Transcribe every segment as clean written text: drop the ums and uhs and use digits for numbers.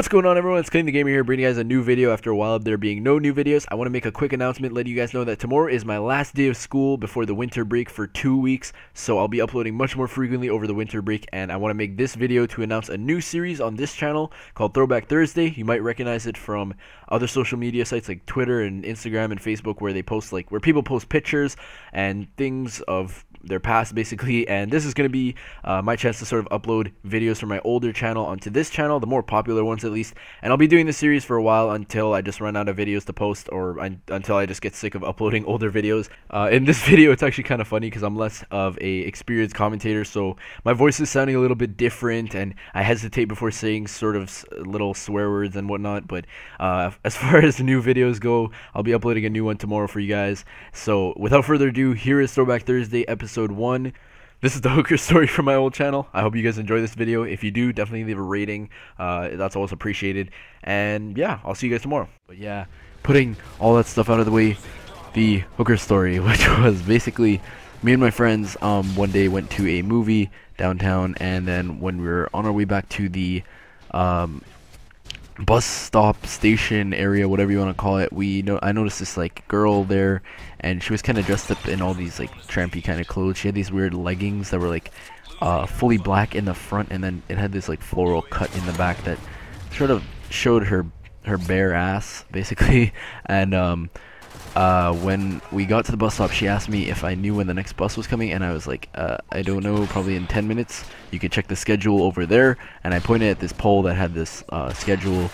What's going on, everyone? It's Clean the Gamer here, bringing you guys a new video after a while of there being no new videos. I want to make a quick announcement, letting you guys know that tomorrow is my last day of school before the winter break for 2 weeks, so I'll be uploading much more frequently over the winter break, and I want to make this video to announce a new series on this channel called Throwback Thursday. You might recognize it from other social media sites like Twitter and Instagram and Facebook, where they post where people post pictures and things of their past, basically. And this is going to be my chance to sort of upload videos from my older channel onto this channel, the more popular ones at least. And I'll be doing this series for a while until I just run out of videos to post, or until I just get sick of uploading older videos. In this video, it's actually kind of funny because I'm less of a experienced commentator, so my voice is sounding a little bit different, and I hesitate before saying sort of little swear words and whatnot. But as far as the new videos go, I'll be uploading a new one tomorrow for you guys. So without further ado, here is Throwback Thursday episode 1. This is the hooker story from my old channel. I hope you guys enjoy this video. If you do, definitely leave a rating. That's always appreciated. And yeah, I'll see you guys tomorrow. But yeah, putting all that stuff out of the way, the hooker story, which was basically me and my friends one day went to a movie downtown, and then when we were on our way back to the bus stop station area, whatever you want to call it, I noticed this girl there, and she was kind of dressed up in all these trampy kind of clothes. She had these weird leggings that were fully black in the front, and then it had this floral cut in the back that sort of showed her bare ass basically. And when we got to the bus stop, she asked me if I knew when the next bus was coming, and I was like, I don't know, probably in 10 minutes. You can check the schedule over there. And I pointed at this pole that had this schedule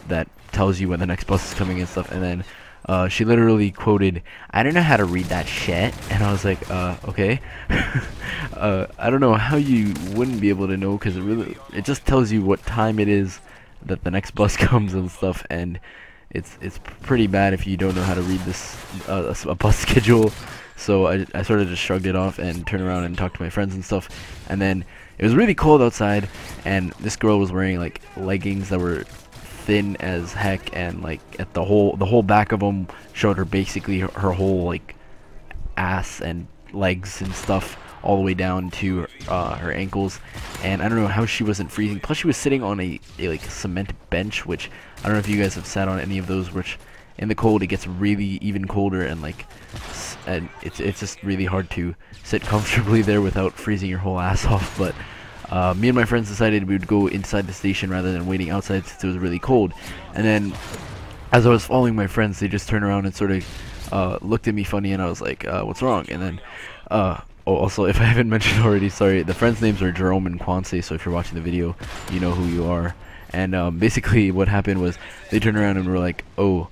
that tells you when the next bus is coming and stuff. And then she literally quoted, "I don't know how to read that shit." And I was like, okay. I don't know how you wouldn't be able to know, because it just tells you what time it is that the next bus comes and stuff. And it's pretty bad if you don't know how to read this a bus schedule. So I sort of just shrugged it off and turned around and talked to my friends and stuff. And then it was really cold outside, and this girl was wearing leggings that were thin as heck, and at the whole back of them showed her basically her whole ass and legs and stuff, all the way down to her ankles. And I don't know how she wasn't freezing. Plus, she was sitting on a cement bench, which I don't know if you guys have sat on any of those, which in the cold it gets really even colder, and it's just really hard to sit comfortably there without freezing your whole ass off. But me and my friends decided we would go inside the station rather than waiting outside, since it was really cold. And then as I was following my friends, they just turned around and sort of looked at me funny, and I was like, what's wrong? And then oh, also, if I haven't mentioned already, sorry, the friends' names are Jerome and Quanse, so if you're watching the video, you know who you are. And basically what happened was they turned around and were like, oh,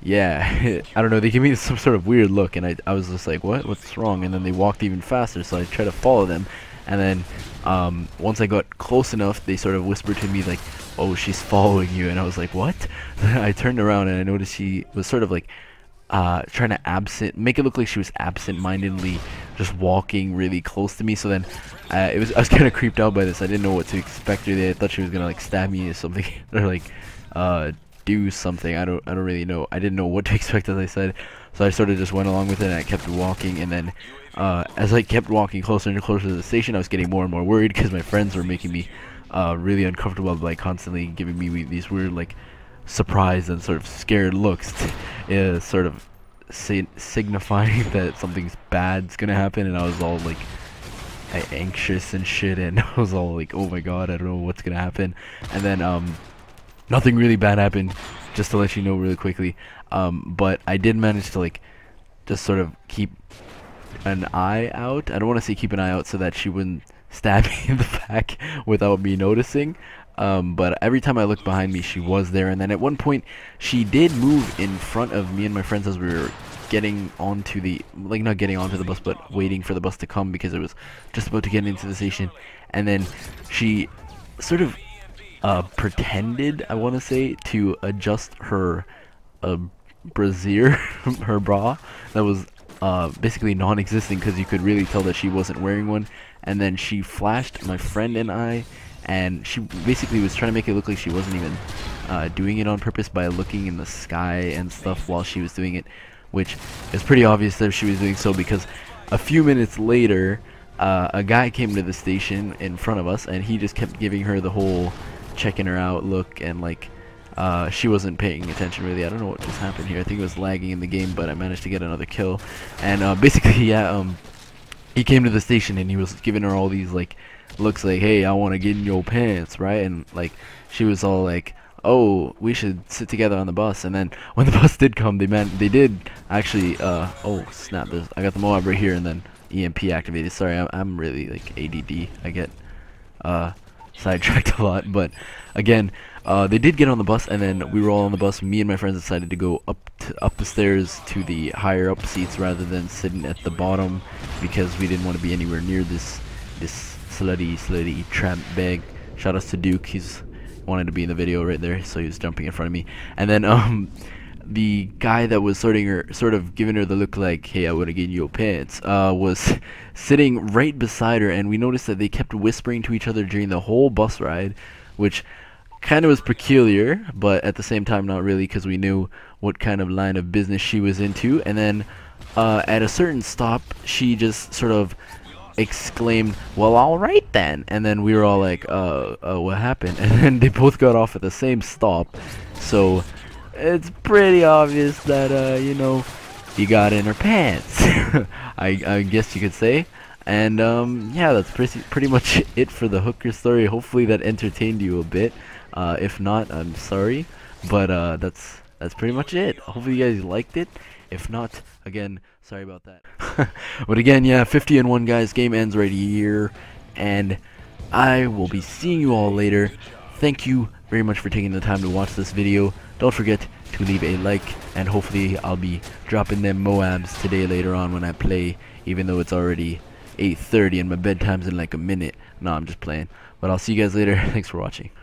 yeah. I don't know, they gave me some sort of weird look, and I was just like, what's wrong? And then they walked even faster, so I tried to follow them. And then once I got close enough, they sort of whispered to me oh, she's following you. And I was like, what? I turned around and I noticed she was sort of trying to make it look like she was absent-mindedly just walking really close to me. So then I was kind of creeped out by this. I didn't know what to expect really. I thought she was gonna stab me or something, or do something. I don't really know. I didn't know what to expect, as I said. So I sort of just went along with it, and I kept walking. And then as I kept walking closer and closer to the station, I was getting more and more worried, because my friends were making me really uncomfortable by constantly giving me these weird surprised and sort of scared looks, is sort of signifying that something's bad's gonna happen. And I was all anxious and shit, and I was all oh my god, I don't know what's gonna happen. And then nothing really bad happened, just to let you know really quickly. But I did manage to just sort of keep an eye out. I don't want to say keep an eye out so that she wouldn't stab me in the back without me noticing. But every time I looked behind me, she was there. And then at one point, she did move in front of me and my friends as we were getting onto the, not getting onto the bus, but waiting for the bus to come, because it was just about to get into the station. And then she sort of pretended, I want to say, to adjust her brassiere, her bra, that was basically non-existent, because you could really tell that she wasn't wearing one. And then she flashed my friend and I, and she basically was trying to make it look like she wasn't even doing it on purpose by looking in the sky and stuff while she was doing it, which is pretty obvious that she was doing so, because a few minutes later a guy came to the station in front of us, and he just kept giving her the whole checking her out, look, and like she wasn't paying attention really. I don't know what just happened here. I think it was lagging in the game, but I managed to get another kill. And basically, yeah, he came to the station and he was giving her all these like looks like, hey, I want to get in your pants, right? And like she was all like, oh, we should sit together on the bus. And then when the bus did come, they did actually oh snap, I got the MOAB right here, and then EMP activated. Sorry, I'm really like ADD. I get sidetracked a lot. But again, they did get on the bus, and then we were all on the bus. Me and my friends decided to go up the stairs to the higher up seats rather than sitting at the bottom, because we didn't want to be anywhere near this slutty tramp bag. Shout outs to Duke. He's wanted to be in the video right there, so he was jumping in front of me. And then the guy that was sort of giving her the look like, hey, I would have given you your pants, was sitting right beside her, and we noticed that they kept whispering to each other during the whole bus ride, which kind of was peculiar, but at the same time not really, because we knew what kind of line of business she was into. And then at a certain stop, she just sort of exclaimed, well, alright then. And then we were all like, what happened? And then they both got off at the same stop, so it's pretty obvious that you know, you got in her pants. I guess you could say. And yeah, that's pretty much it for the hooker story. Hopefully that entertained you a bit. If not, I'm sorry, but that's pretty much it. Hopefully you guys liked it. If not, again, sorry about that. But again, yeah, 50-1 guys, game ends right here, and I will be seeing you all later. Thank you very much for taking the time to watch this video. Don't forget to leave a like, and hopefully I'll be dropping them MOABs today later on when I play, even though it's already 8:30 and my bedtime's in like a minute. No, I'm just playing. But I'll see you guys later. Thanks for watching.